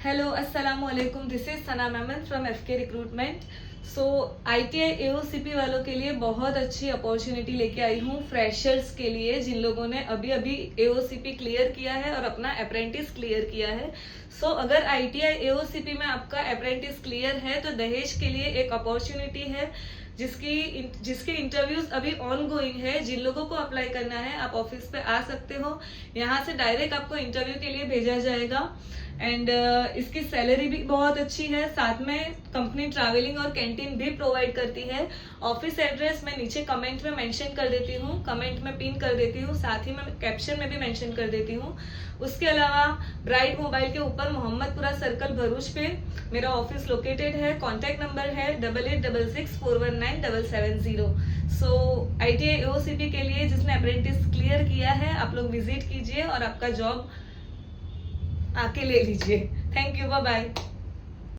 Hello अस्सलाम वालेकुम, this is Sana Memon from एफके recruitment. So ITI AOCP वालों के लिए बहुत अच्छी अपॉर्चुनिटी लेके आई हूँ फ्रेशर्स के लिए, जिन लोगों ने अभी अभी एओसीपी क्लियर किया है और अपना अप्रेंटिस क्लियर किया है। सो अगर आईटीआई एओसीपी में आपका अप्रेंटिस क्लियर है तो दहेज के लिए एक अपॉर्चुनिटी है जिसके इंटरव्यूज अभी ऑन गोइंग है। जिन लोगों को अप्लाई करना है आप ऑफिस पे आ सकते हो, यहाँ से डायरेक्ट आपको इंटरव्यू के लिए भेजा जाएगा। एंड इसकी सैलरी भी बहुत अच्छी है, साथ में कंपनी ट्रैवलिंग और कैंटीन भी प्रोवाइड करती है। ऑफिस एड्रेस मैं नीचे कमेंट में मेंशन कर देती हूँ, कमेंट में पिन कर देती हूँ, साथ ही मैं कैप्शन में भी मेंशन कर देती हूँ। उसके अलावा ब्राइट मोबाइल के ऊपर मोहम्मदपुरा सर्कल भरूच पे मेरा ऑफिस लोकेटेड है। कॉन्टैक्ट नंबर है 8866419770। सो आईटीआई एओसीपी के लिए जिसने अप्रेंटिस क्लियर किया है, आप लोग विजिट कीजिए और आपका जॉब आके ले लीजिए। Thank you, bye bye.